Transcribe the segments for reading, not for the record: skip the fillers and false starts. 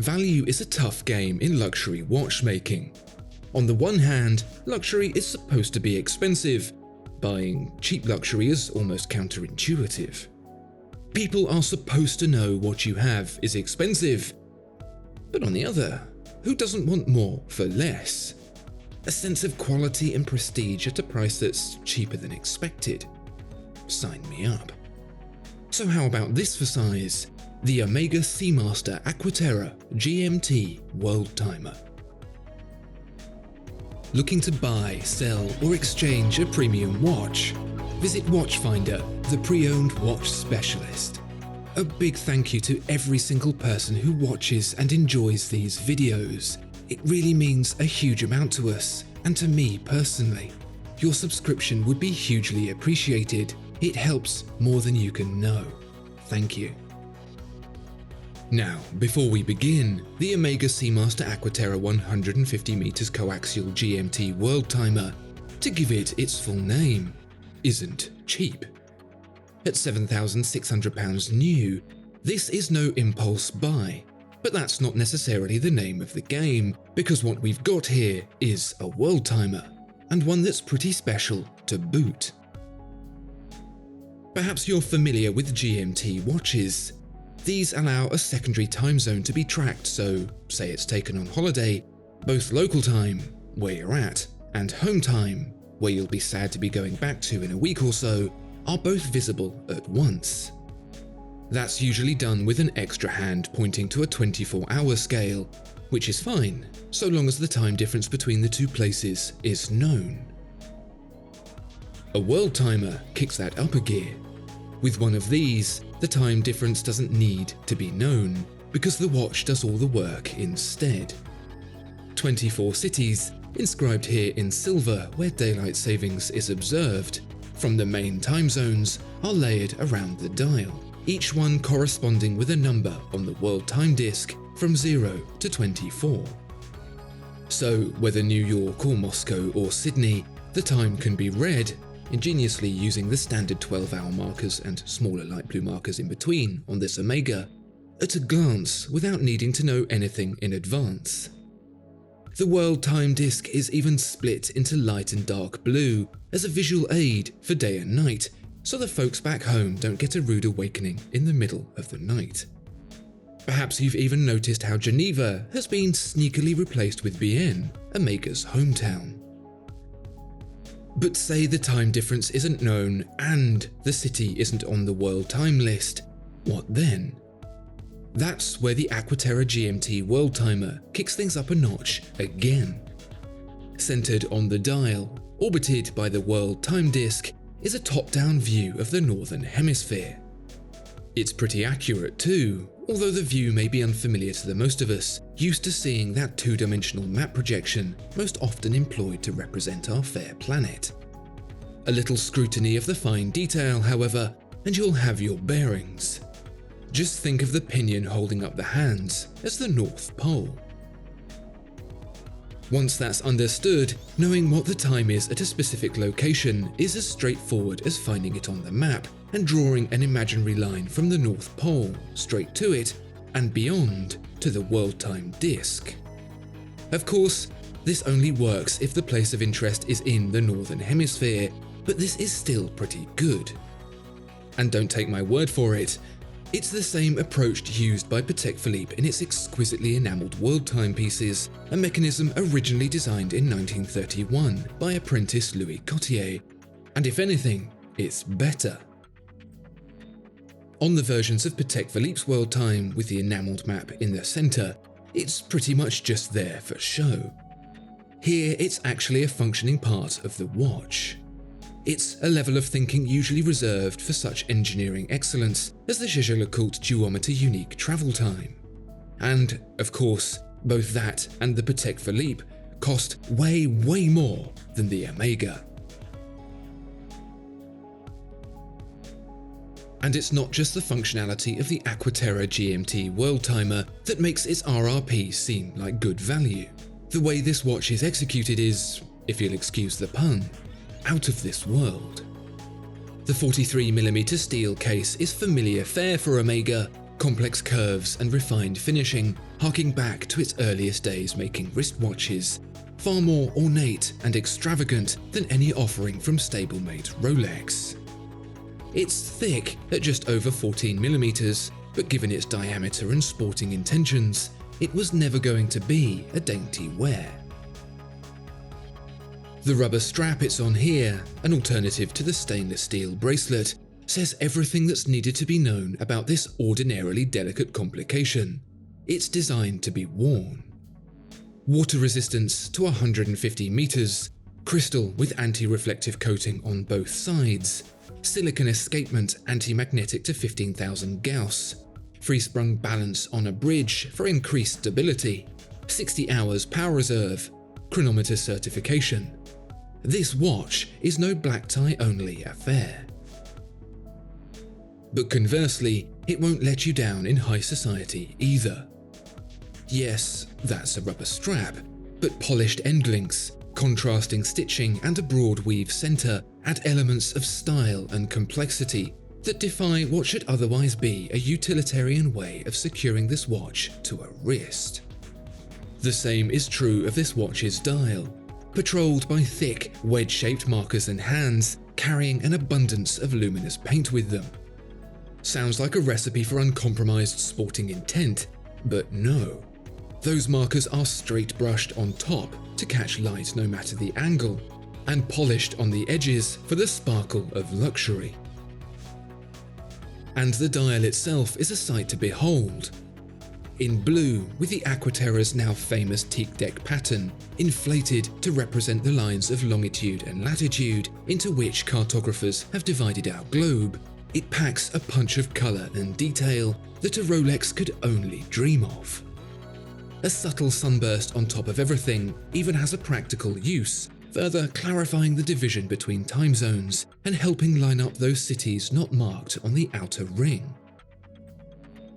value is a tough game in luxury watchmaking. On the one hand, luxury is supposed to be expensive. Buying cheap luxury is almost counterintuitive. People are supposed to know what you have is expensive. But on the other, who doesn't want more for less? A sense of quality and prestige at a price that's cheaper than expected. Sign me up. So how about this for size? The Omega Seamaster Aqua Terra GMT Worldtimer. Looking to buy, sell, or exchange a premium watch? Visit Watchfinder, the pre-owned watch specialist. A big thank you to every single person who watches and enjoys these videos. It really means a huge amount to us, and to me personally. Your subscription would be hugely appreciated. It helps more than you can know. Thank you. Now, before we begin, the Omega Seamaster Aqua Terra 150 meters Co-Axial GMT Worldtimer, to give it its full name, isn't cheap. At £7,600 new, this is no impulse buy, but that's not necessarily the name of the game, because what we've got here is a Worldtimer, and one that's pretty special to boot. Perhaps you're familiar with GMT watches. These allow a secondary time zone to be tracked, so say it's taken on holiday, both local time, where you're at, and home time, where you'll be sad to be going back to in a week or so, are both visible at once. That's usually done with an extra hand pointing to a 24-hour scale, which is fine, so long as the time difference between the two places is known. A Worldtimer kicks that up a gear. With one of these, the time difference doesn't need to be known, because the watch does all the work instead. 24 cities, inscribed here in silver where daylight savings is observed, from the main time zones, are layered around the dial, each one corresponding with a number on the world time disk from 0 to 24. So whether New York or Moscow or Sydney, the time can be read, ingeniously using the standard 12-hour markers and smaller light blue markers in between on this Omega, at a glance without needing to know anything in advance. The world time disk is even split into light and dark blue as a visual aid for day and night, so the folks back home don't get a rude awakening in the middle of the night. Perhaps you've even noticed how Geneva has been sneakily replaced with Bienne, Omega's hometown. But say the time difference isn't known and the city isn't on the world time list, what then? That's where the Aqua Terra GMT Worldtimer kicks things up a notch again. Centered on the dial, orbited by the world time disk, is a top-down view of the Northern Hemisphere. It's pretty accurate too, although the view may be unfamiliar to the most of us, used to seeing that two-dimensional map projection most often employed to represent our fair planet. A little scrutiny of the fine detail, however, and you'll have your bearings. Just think of the pinion holding up the hands as the North Pole. Once that's understood, knowing what the time is at a specific location is as straightforward as finding it on the map and drawing an imaginary line from the North Pole straight to it and beyond to the world time disk. Of course, this only works if the place of interest is in the Northern Hemisphere, but this is still pretty good. And don't take my word for it, it's the same approach used by Patek Philippe in its exquisitely enamelled world timepieces, a mechanism originally designed in 1931 by apprentice Louis Cotier, and if anything, it's better. On the versions of Patek Philippe's world time with the enamelled map in the centre, it's pretty much just there for show. Here it's actually a functioning part of the watch. It's a level of thinking usually reserved for such engineering excellence as the Jaeger-LeCoultre duometer unique travel time. And, of course, both that and the Patek Philippe cost way more than the Omega. And it's not just the functionality of the Aqua Terra GMT Worldtimer that makes its RRP seem like good value. The way this watch is executed is, if you'll excuse the pun, out of this world. The 43mm steel case is familiar fare for Omega, complex curves and refined finishing, harking back to its earliest days making wristwatches, far more ornate and extravagant than any offering from stablemate Rolex. It's thick at just over 14mm, but given its diameter and sporting intentions, it was never going to be a dainty wear. The rubber strap it's on here, an alternative to the stainless steel bracelet, says everything that's needed to be known about this ordinarily delicate complication. It's designed to be worn. Water resistance to 150 meters, crystal with anti-reflective coating on both sides, silicon escapement anti-magnetic to 15,000 Gauss, free-sprung balance on a bridge for increased stability, 60 hours power reserve, chronometer certification. This watch is no black tie only affair. But conversely, it won't let you down in high society either. Yes, that's a rubber strap, but polished end links, contrasting stitching and a broad weave center add elements of style and complexity that defy what should otherwise be a utilitarian way of securing this watch to a wrist. The same is true of this watch's dial, patrolled by thick, wedge-shaped markers and hands carrying an abundance of luminous paint with them. Sounds like a recipe for uncompromised sporting intent, but no. Those markers are straight brushed on top to catch light no matter the angle, and polished on the edges for the sparkle of luxury. And the dial itself is a sight to behold. In blue, with the Aqua Terra's now famous teak deck pattern, inflated to represent the lines of longitude and latitude into which cartographers have divided our globe, it packs a punch of colour and detail that a Rolex could only dream of. A subtle sunburst on top of everything even has a practical use, further clarifying the division between time zones and helping line up those cities not marked on the outer ring.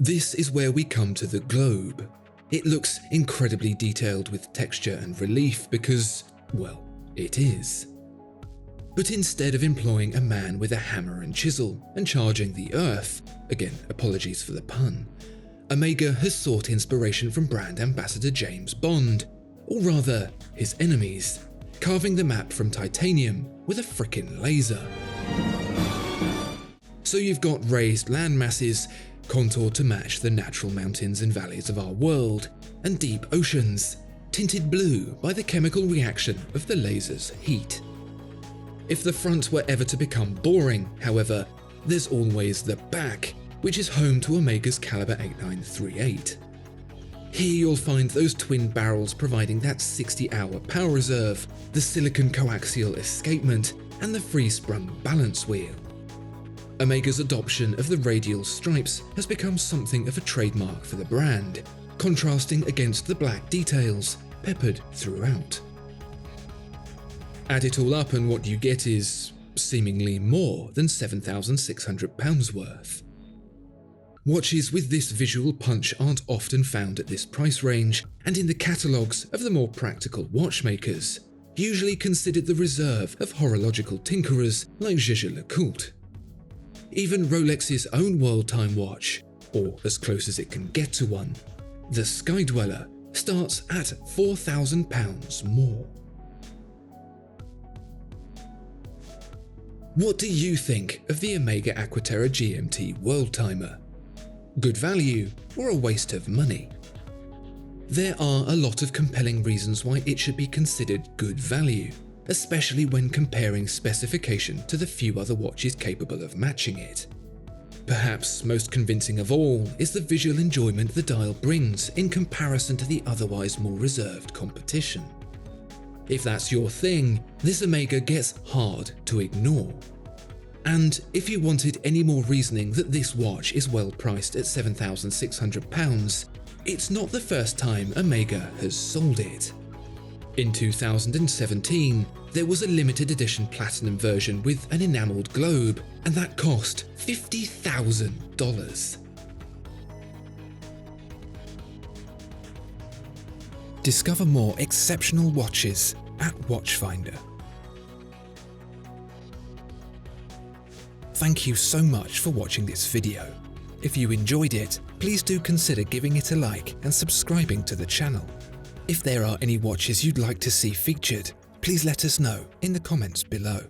This is where we come to the globe. It looks incredibly detailed with texture and relief because, well, it is. But instead of employing a man with a hammer and chisel and charging the earth, again, apologies for the pun, Omega has sought inspiration from brand ambassador James Bond, or rather, his enemies, carving the map from titanium with a frickin' laser. So you've got raised land masses, contoured to match the natural mountains and valleys of our world, and deep oceans, tinted blue by the chemical reaction of the laser's heat. If the front were ever to become boring, however, there's always the back, which is home to Omega's Caliber 8938. Here you'll find those twin barrels providing that 60-hour power reserve, the silicon coaxial escapement, and the free-sprung balance wheel. Omega's adoption of the radial stripes has become something of a trademark for the brand, contrasting against the black details peppered throughout. Add it all up and what you get is seemingly more than £7,600 worth. Watches with this visual punch aren't often found at this price range, and in the catalogues of the more practical watchmakers, usually considered the reserve of horological tinkerers like Jaeger-LeCoultre. Even Rolex's own Worldtimer watch, or as close as it can get to one, the Sky Dweller, starts at £4,000 more. What do you think of the Omega Aqua Terra GMT Worldtimer? Good value or a waste of money? There are a lot of compelling reasons why it should be considered good value, especially when comparing specification to the few other watches capable of matching it. Perhaps most convincing of all is the visual enjoyment the dial brings in comparison to the otherwise more reserved competition. If that's your thing, this Omega gets hard to ignore. And if you wanted any more reasoning that this watch is well priced at £7,600, it's not the first time Omega has sold it. In 2017, there was a limited edition platinum version with an enamelled globe, and that cost $50,000. Discover more exceptional watches at Watchfinder. Thank you so much for watching this video. If you enjoyed it, please do consider giving it a like and subscribing to the channel. If there are any watches you'd like to see featured, please let us know in the comments below.